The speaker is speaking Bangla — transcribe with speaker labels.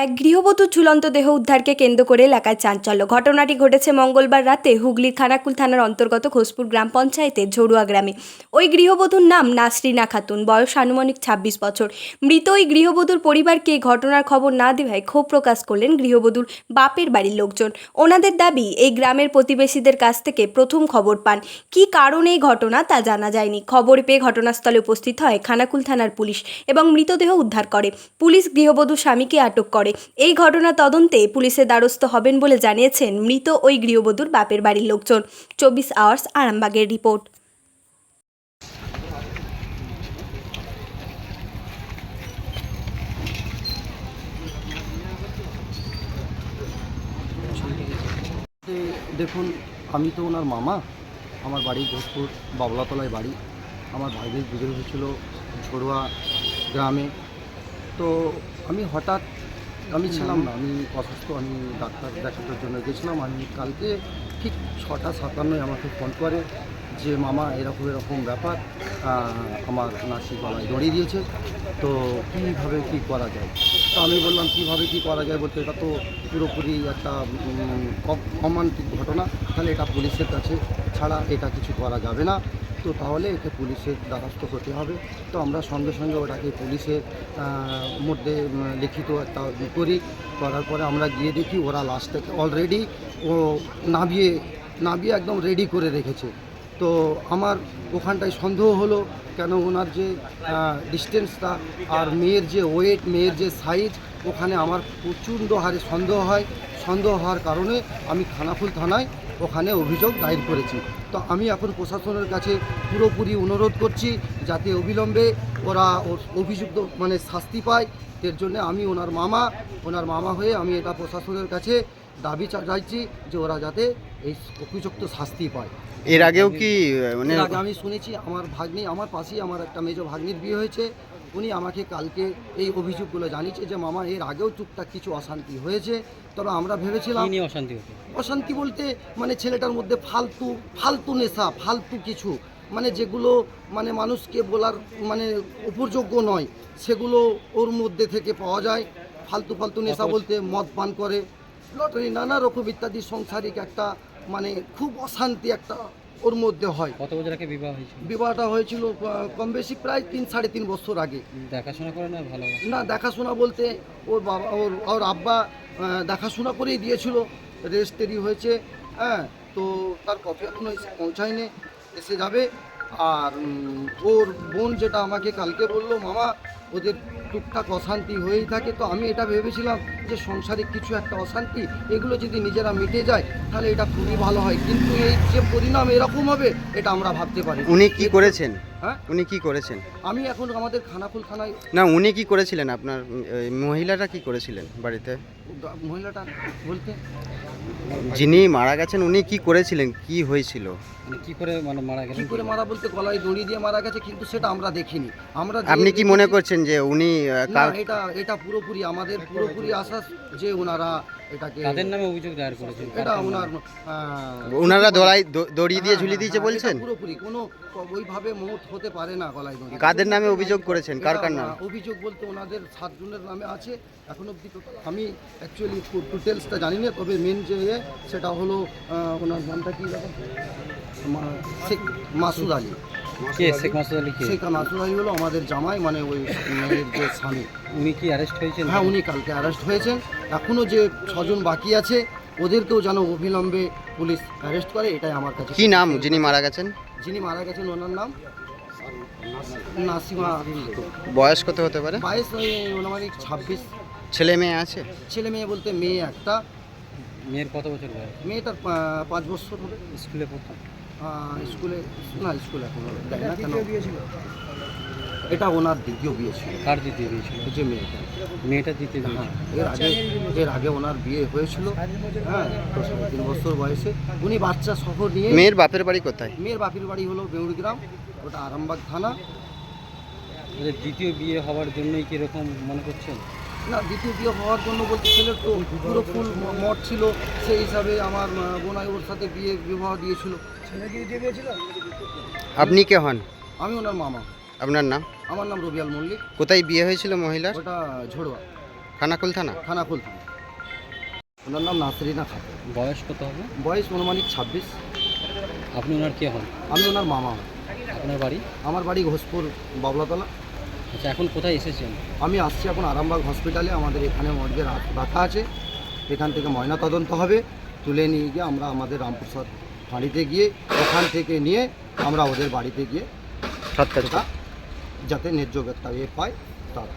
Speaker 1: এক গৃহবধূর ঝুলন্ত দেহ উদ্ধারকে কেন্দ্র করে এলাকায় চাঞ্চল্য। ঘটনাটি ঘটেছে মঙ্গলবার রাতে হুগলির খানাকুল থানার অন্তর্গত ঘোষপুর গ্রাম পঞ্চায়েতের ঝড়ুয়া গ্রামে। ওই গৃহবধূর নাম নাসরিনা খাতুন, বয়স আনুমানিক ২৬ বছর। মৃত ওই গৃহবধূর পরিবারকে ঘটনার খবর না দেওয়ায় ক্ষোভ প্রকাশ করলেন গৃহবধূর বাপের বাড়ির লোকজন। ওনাদের দাবি, এই গ্রামের প্রতিবেশীদের কাছ থেকে প্রথম খবর পান। কী কারণে এই ঘটনা তা জানা যায়নি। খবর পেয়ে ঘটনাস্থলে উপস্থিত হয় খানাকুল থানার পুলিশ এবং মৃতদেহ উদ্ধার করে। পুলিশ গৃহবধূর স্বামীকে আটক করে। এই ঘটনা তদন্তে পুলিশের দ্বারস্থ হবেন বলে জানিয়েছেন মৃত ওই গৃহবধূর বাপের বাড়ির লোকজন। 24 আওয়ার্স আরামবাগের রিপোর্ট।
Speaker 2: দেখুন, আমি তো ওনার মামা। আমার বাড়ি ঘোষপুর বাবলাতলায় বাড়ি। আমার ভাইদের গুজর হয়েছিল ঝড়ুয়া গ্রামে। তো আমি ছিলাম না, আমি অসুস্থ, আমি ডাক্তার দেখানোর জন্য গেছিলাম। আমি কালকে ঠিক 6:57 আমাকে ফোন করে যে মামা এরকম এরকম ব্যাপার, আমার নাসি গলায় দড়ি দিয়েছে, তো কীভাবে কী করা যায়। তো আমি বললাম কীভাবে কী করা যায় বলতে, এটা তো পুরোপুরি একটা অমান্তিক ঘটনা, তাহলে এটা পুলিশের কাছে ছাড়া এটা কিছু করা যাবে না, তো তাহলে একে পুলিশের দ্বারস্থ করতে হবে। তো আমরা সঙ্গে সঙ্গে ওটাকে পুলিশের মধ্যে লিখিত একটা করার পরে আমরা গিয়ে দেখি ওরা লাস্টটাকে অলরেডি ও নাবিয়ে একদম রেডি করে রেখেছে। তো আমার ওখানটায় সন্দেহ হলো, কেন ওনার যে ডিস্টেন্সটা আর মেয়ের যে ওয়েট, মেয়ের যে সাইজ, ওখানে আমার প্রচণ্ড হারে সন্দেহ হওয়ার কারণে আমি খানাকুল থানায় ওখানে অভিযোগ দায়ের করেছি। তো আমি এখন প্রশাসনের কাছে পুরোপুরি অনুরোধ করছি যাতে অবিলম্বে ওরা অভিযুক্ত শাস্তি পায়। এর জন্য আমি ওনার মামা হয়ে আমি এটা প্রশাসনের কাছে দাবি চাইছি যে ওরা যাতে এই উপযুক্ত শাস্তি পায়।
Speaker 3: এর আগেও কি
Speaker 2: এর আগে আমি শুনেছি আমার পাশেই আমার একটা মেজো ভাগ্নির বিয়ে হয়েছে, উনি আমাকে কালকে এই অভিযোগগুলো জানিয়েছে যে মামা এর আগেও টুকটাক কিছু অশান্তি হয়েছে। তবে আমরা ভেবেছিলাম অশান্তি বলতে ছেলেটার মধ্যে ফালতু নেশা, ফালতু কিছু যেগুলো মানুষকে বলার উপযোগ্য নয়, সেগুলো ওর মধ্যে থেকে পাওয়া যায়। ফালতু নেশা বলতে মদ পান করে, লটারি, নানা রকম ইত্যাদি সাংসারিক একটা খুব অশান্তি একটা ওর মধ্যে হয়।
Speaker 4: কত বছর আগে বিবাহ হয়েছিল?
Speaker 2: বিবাহটা হয়েছিল কম বেশি প্রায় 3-3.5 বছর আগে।
Speaker 4: দেখাশোনা করে না? ভালো
Speaker 2: না, দেখাশোনা বলতে ওর বাবা ওর আব্বা দেখাশোনা করেই দিয়েছিল। রেজিস্ট্রি হয়েছে, হ্যাঁ, তো তার কপি এখনো এসে পৌঁছায়নি, এসে যাবে। আর ওর বোন যেটা আমাকে কালকে বললো, মামা ওদের টুকটাক অশান্তি হয়েই থাকে। তো আমি এটা ভেবেছিলাম যে সংসারিক কিছু একটা অশান্তি, এগুলো যদি নিজেরা মিটে যায় তাহলে এটা খুবই ভালো হয়, কিন্তু এই যে পরিণাম এরকম হবে এটা আমরা ভাবতে পারি।
Speaker 3: উনি কি করেছেন?
Speaker 2: হ্যাঁ,
Speaker 3: উনি কি করেছেন?
Speaker 2: আমি এখন আমাদের খানাকুল থানায়।
Speaker 3: না, উনি কি করেছিলেন? আপনার মহিলাটা কি করেছিলেন বাড়িতে?
Speaker 2: মহিলাটা বলতে
Speaker 3: যিনি মারা গেছেন উনি কি করেছিলেন, কি হয়েছিল?
Speaker 4: কি করে মারা গেলেন?
Speaker 2: কি করে মারা বলতে গলায় দড়ি দিয়ে মারা গেছে, কিন্তু সেটা আমরা দেখিনি।
Speaker 3: আপনি কি মনে করছেন যে উনি
Speaker 2: এটা পুরোপুরি আমাদের পুরোপুরি আশ্বাস যে ওনারা এটাকে,
Speaker 4: তাদের নামে অভিযোগ দায়ের করেছেন?
Speaker 2: এটা
Speaker 3: ওনারা দড়ি দিয়ে ঝুলিয়ে দিয়েছে বলছেন?
Speaker 2: পুরোপুরি কোনো ওইভাবে মত হতে পারে না গলায় দড়ি।
Speaker 3: কাদের নামে অভিযোগ করেছেন? কার নাম
Speaker 2: অভিযোগ বলতে ওনাদের 7 জনের নামে আছে এখন অবধি। আমি অ্যাকচুয়ালি ডিটেলসটা জানি না, তবে মেন যে সেটা হলো ওনার নামটা কি শেখ মাসুদ আলী।
Speaker 4: শেখ মাসুদ আলী?
Speaker 2: শেখ মাসুদ আলী হলো আমাদের জামাই, ওই মেয়ের যে স্বামী।
Speaker 4: উনি কি অ্যারেস্ট হয়েছেন?
Speaker 2: হ্যাঁ, উনি কালকে অ্যারেস্ট হয়েছেন। এখনও যে 6 জন বাকি আছে ওদেরকেও যেন অবিলম্বে পুলিশ অ্যারেস্ট করে, এটাই আমার কাছে।
Speaker 3: কি নাম যিনি মারা গেছেন?
Speaker 2: যিনি মারা গেছেন ওনার নাম নাসিমা।
Speaker 3: বয়স কত হতে পারে?
Speaker 2: বয়স ওনামানিক 26।
Speaker 3: ছেলে মেয়ে আছে?
Speaker 2: ছেলে মেয়ে বলতে মেয়ে একটা।
Speaker 4: মেয়ের কত বছর বয়স?
Speaker 2: মেয়েটার 5 বছর হবে।
Speaker 4: স্কুলে পড়তো?
Speaker 2: স্কুলে এখন দেয় না। কেন? এটা ওনার দ্বিতীয় বিয়ে ছিল।
Speaker 4: কার দ্বিতীয় বিয়ে ছিল?
Speaker 2: যে
Speaker 4: মেয়েটার দ্বিতীয় বিয়ে।
Speaker 2: হ্যাঁ, এর আগে ওনার বিয়ে হয়েছিল, হ্যাঁ, তো 3 বছর বয়সে উনি বাচ্চা সহ নিয়ে।
Speaker 3: মেয়ের বাপের বাড়ি কোথায়?
Speaker 2: মেয়ের বাপের বাড়ি হলো বেউড়িগ্রাম, ওটা আরামবাগ থানা।
Speaker 4: দ্বিতীয় বিয়ে হওয়ার জন্যই কীরকম মনে করছেন?
Speaker 2: না, দ্বিতীয় বিয়ে হওয়ার জন্য বলতে ছেলের তো পুরো ফুল মত ছিল, সেই হিসাবে আমার বোনাই ওর সাথে বিবাহ দিয়েছিল।
Speaker 3: আপনি কে হন?
Speaker 2: আমি ওনার মামা।
Speaker 3: আপনার নাম?
Speaker 2: আমার নাম রবিয়াল মল্লিক।
Speaker 3: কোথায় বিয়ে হয়েছিল মহিলার?
Speaker 2: ওটা ঝড়ুয়া।
Speaker 3: খানাকুল থানা?
Speaker 2: খানাকুল থানা। ওনার নাম নাসরিনা খাতুন।
Speaker 4: বয়স কত হবে?
Speaker 2: বয়স অনুমানিক 26।
Speaker 4: আপনি ওনার কে হন?
Speaker 2: আমি ওনার মামা।
Speaker 4: আপনার বাড়ি?
Speaker 2: আমার বাড়ি ঘোষপুর বাবলাতলা।
Speaker 4: আচ্ছা, এখন কোথায় এসেছেন?
Speaker 2: আমি আসছি এখন আরামবাগ হসপিটালে, আমাদের এখানে মর্গে রাখা আছে। এখান থেকে ময়না তদন্ত হবে, তুলে নিয়ে গিয়ে আমরা আমাদের রামপ্রসাদ ফাঁড়িতে গিয়ে ওখান থেকে নিয়ে আমরা ওদের বাড়িতে গিয়ে
Speaker 3: সৎকার
Speaker 2: সেটা যাতে ন্যায্য একটা পায় তার